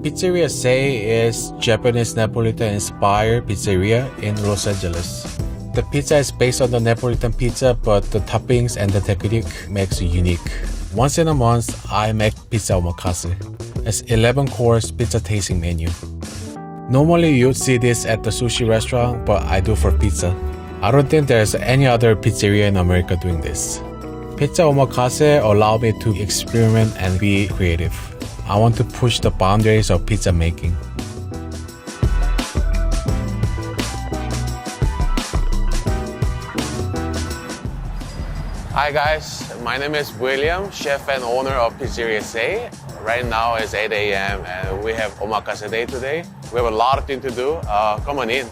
Pizzeria Sei is Japanese Neapolitan-inspired pizzeria in Los Angeles. The pizza is based on the Neapolitan pizza, but the toppings and the technique makes it unique. Once in a month, I make pizza omakase. It's 11-course pizza tasting menu. Normally, you'd see this at the sushi restaurant, but I do for pizza. I don't think there's any other pizzeria in America doing this. Pizza omakase allow me to experiment and be creative. I want to push the boundaries of pizza making. Hi guys, my name is William, chef and owner of Pizzeria Sei. Right now it's 8 a.m. and we have omakase day today. We have a lot of things to do. Come on in.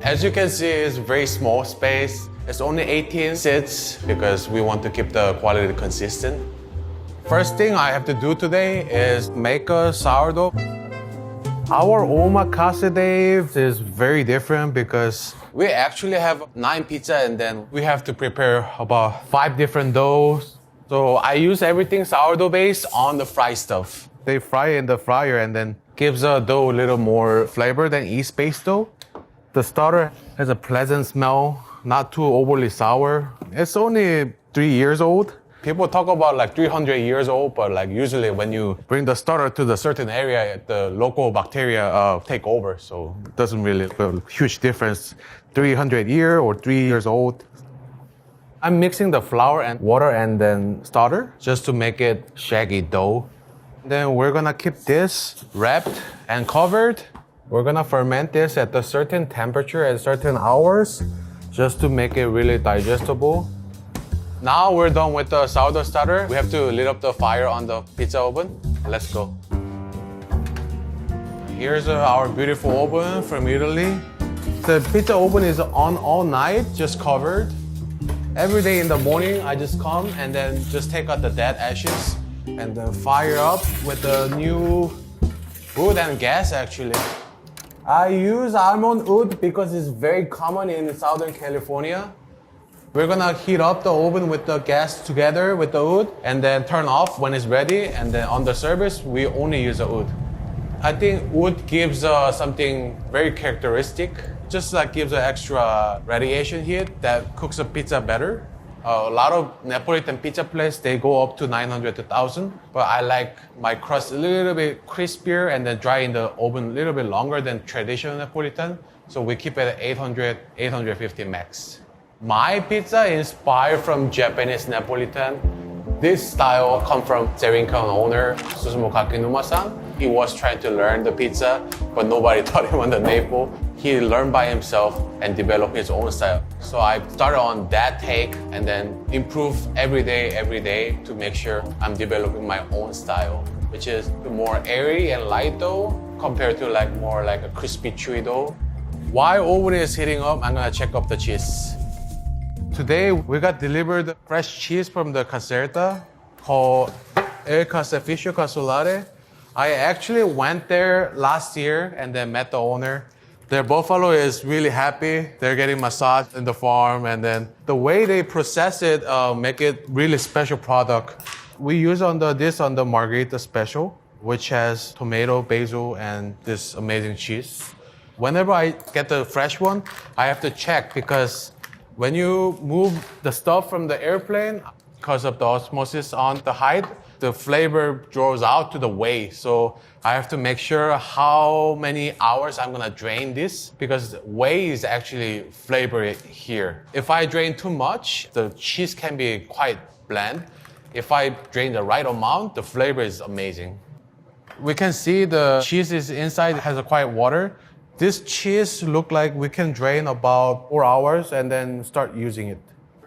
As you can see, it's a very small space. It's only 18 seats because we want to keep the quality consistent. First thing I have to do today is make a sourdough. Our omakase day is very different because we actually have 9 pizza and then we have to prepare about 5 different doughs. So I use everything sourdough based on the fried stuff. They fry in the fryer and then gives the dough a little more flavor than yeast-based dough. The starter has a pleasant smell, not too overly sour. It's only 3 years old. People talk about like 300 years old, but like usually when you bring the starter to the certain area, the local bacteria take over. So it doesn't really make a huge difference, 300 years or 3 years old. I'm mixing the flour and water and then starter just to make it shaggy dough. Then we're gonna keep this wrapped and covered. We're gonna ferment this at a certain temperature at certain hours just to make it really digestible. Now we're done with the sourdough starter. We have to lit up the fire on the pizza oven. Let's go. Here's our beautiful oven from Italy. The pizza oven is on all night, just covered. Every day in the morning, I just come and then just take out the dead ashes and then fire up with the new wood and gas actually. I use almond wood because it's very common in Southern California. We're gonna heat up the oven with the gas together with the wood and then turn off when it's ready. And then on the service, we only use the wood. I think wood gives something very characteristic, just like gives an extra radiation heat that cooks the pizza better. A lot of Neapolitan pizza places, they go up to 900 to 1000, but I like my crust a little bit crispier and then dry in the oven a little bit longer than traditional Neapolitan. So we keep it at 800, 850 max. My pizza is inspired from Japanese Neapolitan. This style comes from Serinkan owner Susumu Kakinuma-san. He was trying to learn the pizza, but nobody taught him on the Naples. He learned by himself and developed his own style. So I started on that take and then improve every day to make sure I'm developing my own style, which is more airy and light dough compared to like more like a crispy chewy dough. While oven is heating up, I'm gonna check up the cheese. Today, we got delivered fresh cheese from the Caserta called El Casaficio Casolare. I actually went there last year and then met the owner. Their buffalo is really happy. They're getting massaged in the farm, and then the way they process it make it really special product. We use this on the Margherita Special, which has tomato, basil, and this amazing cheese. Whenever I get the fresh one, I have to check because when you move the stuff from the airplane, because of the osmosis on the height, the flavor draws out to the whey. So I have to make sure how many hours I'm gonna drain this because whey is actually flavor here. If I drain too much, the cheese can be quite bland. If I drain the right amount, the flavor is amazing. We can see the cheese is inside, has a quite water. This cheese look like we can drain about 4 hours and then start using it.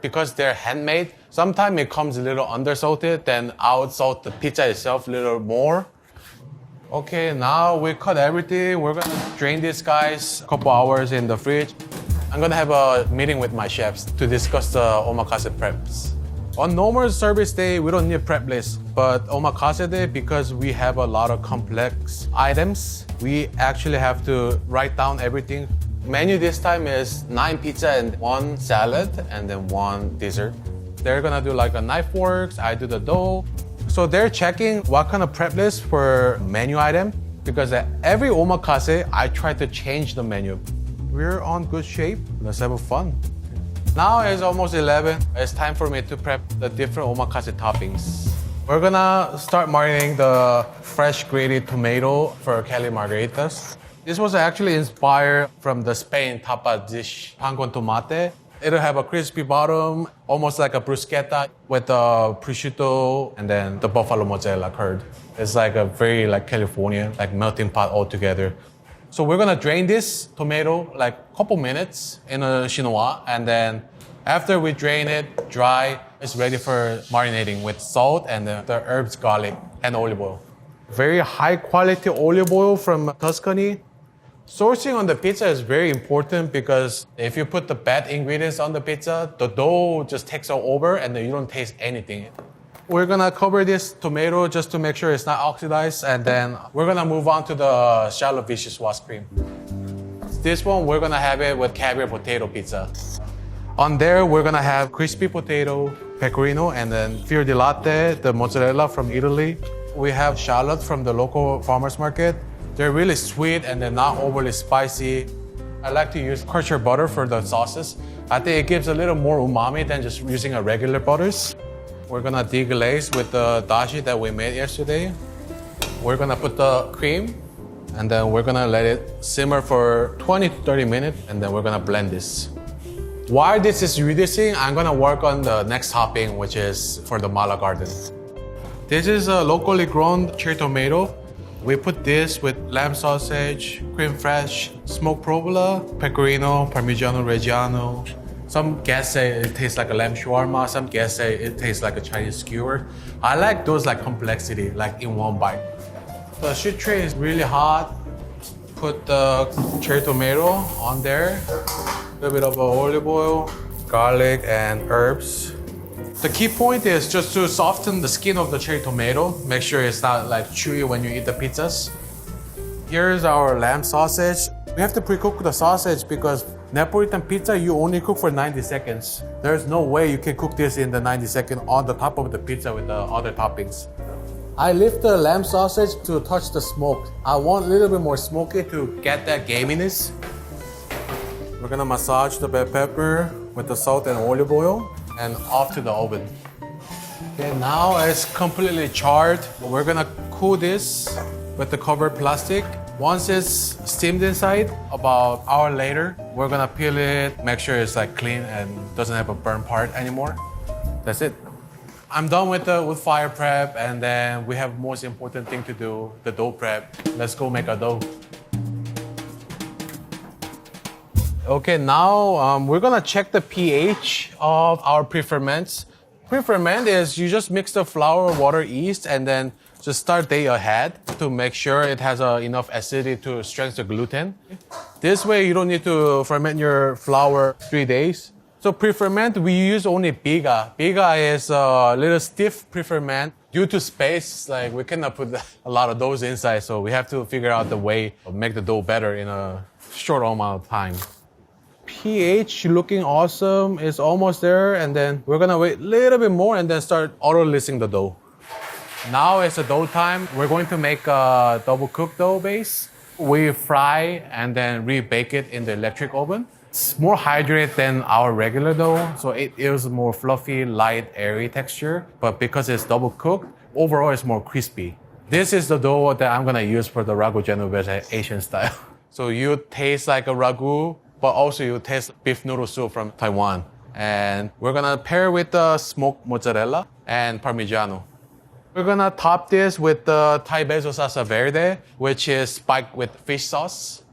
Because they're handmade, sometimes it comes a little undersalted, then I'll salt the pizza itself a little more. Okay, now we cut everything. We're gonna drain these guys a couple hours in the fridge. I'm gonna have a meeting with my chefs to discuss the omakase preps. On normal service day, we don't need prep list, but omakase day, because we have a lot of complex items, we actually have to write down everything. Menu this time is 9 pizza and 1 salad and then 1 dessert. They're gonna do like a knife works, I do the dough. So they're checking what kind of prep list for menu item because at every omakase, I try to change the menu. We're on good shape. Let's have fun. Now it's almost 11. It's time for me to prep the different omakase toppings. We're gonna start marinating the fresh grated tomato for Cali margaritas. This was actually inspired from the Spain tapa dish, pan con tomate. It'll have a crispy bottom, almost like a bruschetta with the prosciutto and then the buffalo mozzarella curd. It's like a very like Californian, like melting pot all together. So we're gonna drain this tomato like a couple minutes in a chinois, and then after we drain it dry, it's ready for marinating with salt and the herbs, garlic, and olive oil. Very high quality olive oil from Tuscany. Sourcing on the pizza is very important because if you put the bad ingredients on the pizza, the dough just takes all over and then you don't taste anything. We're gonna cover this tomato just to make sure it's not oxidized, and then we're gonna move on to the shallow vichyssoise cream. This one, we're gonna have it with caviar potato pizza. On there, we're gonna have crispy potato, pecorino, and then fior di latte, the mozzarella from Italy. We have shallots from the local farmers market. They're really sweet and they're not overly spicy. I like to use kosher butter for the sauces. I think it gives a little more umami than just using a regular butters. We're gonna deglaze with the dashi that we made yesterday. We're gonna put the cream and then we're gonna let it simmer for 20 to 30 minutes and then we're gonna blend this. While this is reducing, I'm gonna work on the next topping, which is for the mala garden. This is a locally grown cherry tomato. We put this with lamb sausage, creme fraiche, smoked provola, pecorino, parmigiano reggiano. Some guests say it tastes like a lamb shawarma. Some guests say it tastes like a Chinese skewer. I like those like complexity, like in one bite. The sheet tray is really hot. Put the cherry tomato on there. A little bit of olive oil, garlic, and herbs. The key point is just to soften the skin of the cherry tomato. Make sure it's not like chewy when you eat the pizzas. Here's our lamb sausage. We have to pre-cook the sausage because Neapolitan pizza, you only cook for 90 seconds. There's no way you can cook this in the 90 seconds on the top of the pizza with the other toppings. I lift the lamb sausage to touch the smoke. I want a little bit more smoky to get that gaminess. We're gonna massage the bell pepper with the salt and olive oil and off to the oven. Okay, now it's completely charred. We're gonna cool this with the covered plastic. Once it's steamed inside, about an hour later, we're gonna peel it, make sure it's like clean and doesn't have a burn part anymore. That's it. I'm done with the wood fire prep, and then we have most important thing to do, the dough prep. Let's go make a dough. Okay, now we're gonna check the pH of our pre-ferments. Pre-ferment is you just mix the flour, water, yeast, and then just start day ahead to make sure it has enough acidity to strengthen the gluten. This way you don't need to ferment your flour 3 days. So pre-ferment, we use only biga. Biga is a little stiff pre-ferment. Due to space, like we cannot put a lot of doughs inside, so we have to figure out the way to make the dough better in a short amount of time. pH looking awesome, it's almost there, and then we're gonna wait a little bit more and then start auto-lissing the dough. Now it's a dough time. We're going to make a double cooked dough base. We fry and then re-bake it in the electric oven. It's more hydrated than our regular dough, so it is more fluffy, light, airy texture. But because it's double cooked, overall it's more crispy. This is the dough that I'm gonna use for the ragu genovese Asian style. So you taste like a ragu, but also you taste beef noodle soup from Taiwan. And we're gonna pair with the smoked mozzarella and parmigiano. We're gonna top this with the Thai basil salsa verde, which is spiked with fish sauce.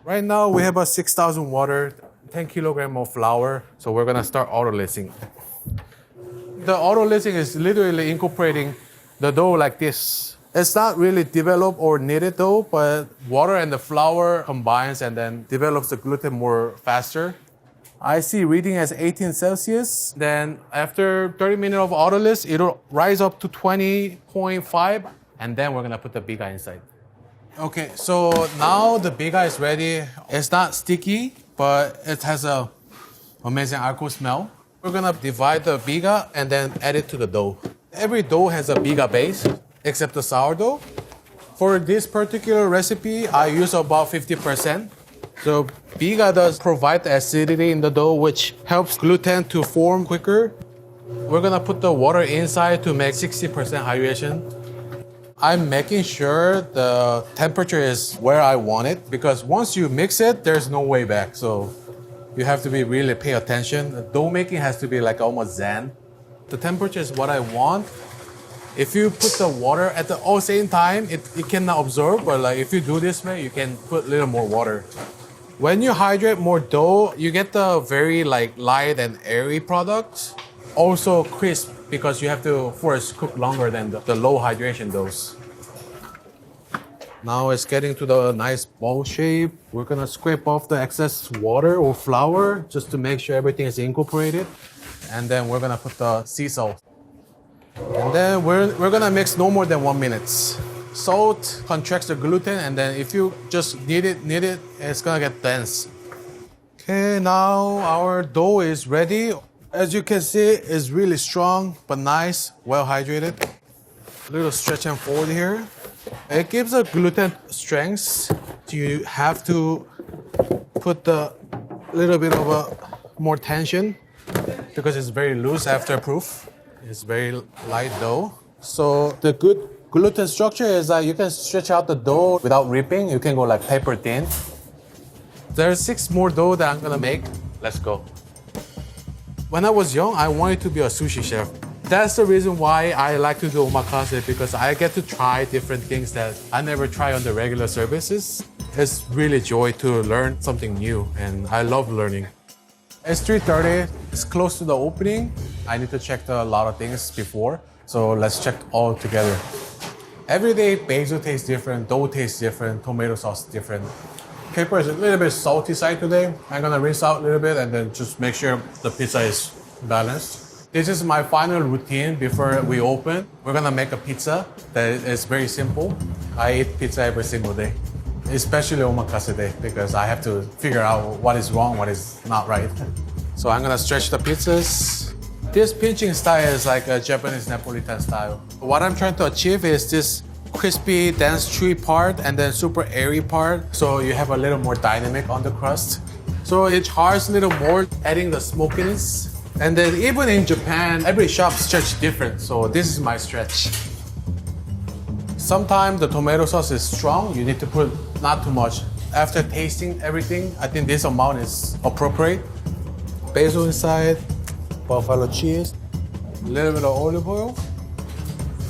Right now we have a 6,000 water, 10 kilograms of flour, so we're gonna start auto-lissing. The auto-lissing is literally incorporating the dough like this. It's not really developed or kneaded dough, but water and the flour combines and then develops the gluten more faster. I see reading as 18 Celsius. Then after 30 minutes of auto-liss, it'll rise up to 20.5, and then we're gonna put the biga inside. Okay, so now the biga is ready. It's not sticky, but it has a amazing alcohol smell. We're gonna divide the biga and then add it to the dough. Every dough has a biga base, except the sourdough. For this particular recipe, I use about 50%. So biga does provide the acidity in the dough, which helps gluten to form quicker. We're gonna put the water inside to make 60% hydration. I'm making sure the temperature is where I want it, because once you mix it, there's no way back. So you have to be really pay attention. The dough making has to be like almost zen. The temperature is what I want. If you put the water at the same time, it cannot absorb, but like if you do this way, you can put a little more water. When you hydrate more dough, you get the very like light and airy products. Also crisp, because you have to first cook longer than the low hydration doughs. Now it's getting to the nice ball shape. We're gonna scrape off the excess water or flour just to make sure everything is incorporated. And then we're gonna put the sea salt. And then we're gonna mix no more than 1 minute. Salt contracts the gluten, and then if you just knead it, it's gonna get dense. Okay, now our dough is ready. As you can see, it's really strong, but nice, well hydrated. A little stretch and fold here. It gives a gluten strength. You have to put a little bit of more tension because it's very loose after proof. It's very light dough. So the good gluten structure is that you can stretch out the dough without ripping. You can go like paper thin. There's 6 more dough that I'm gonna make. Let's go. When I was young, I wanted to be a sushi chef. That's the reason why I like to do omakase, because I get to try different things that I never try on the regular services. It's really joy to learn something new, and I love learning. It's 3:30. It's close to the opening. I need to check a lot of things before, so let's check all together. Every day, basil tastes different, dough tastes different, tomato sauce different. Pepper is a little bit salty side today. I'm gonna rinse out a little bit and then just make sure the pizza is balanced. This is my final routine before we open. We're gonna make a pizza that is very simple. I eat pizza every single day, especially omakase day, because I have to figure out what is wrong, what is not right. So I'm gonna stretch the pizzas. This pinching style is like a Japanese Napolitan style. What I'm trying to achieve is this crispy, dense, chewy part and then super airy part, so you have a little more dynamic on the crust. So it charrs a little more, adding the smokiness. And then even in Japan, every shop stretch different, so this is my stretch. Sometimes the tomato sauce is strong, you need to put not too much. After tasting everything, I think this amount is appropriate. Basil inside, buffalo cheese, a little bit of olive oil.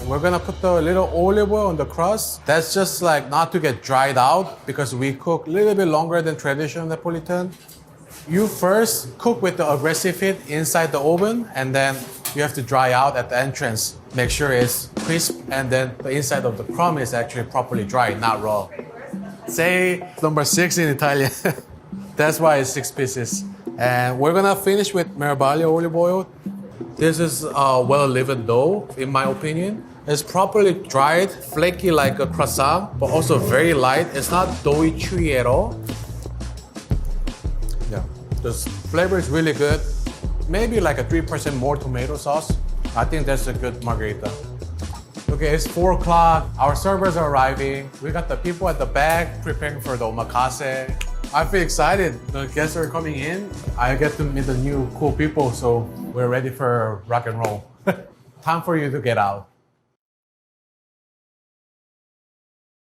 We're gonna put the little olive oil on the crust. That's just like not to get dried out, because we cook a little bit longer than traditional Napolitan. You first cook with the aggressive heat inside the oven, and then you have to dry out at the entrance. Make sure it's crisp, and then the inside of the crumb is actually properly dry, not raw. Say number 6 in Italian. That's why it's 6 pieces. And we're gonna finish with Mirabaglio olive oil. This is a well-leavened dough, in my opinion. It's properly dried, flaky like a croissant, but also very light. It's not doughy, chewy at all. Yeah, the flavor is really good. Maybe like a 3% more tomato sauce. I think that's a good margarita. Okay, it's 4 o'clock. Our servers are arriving. We got the people at the back preparing for the omakase. I feel excited. The guests are coming in. I get to meet the new cool people, so we're ready for rock and roll. Time for you to get out.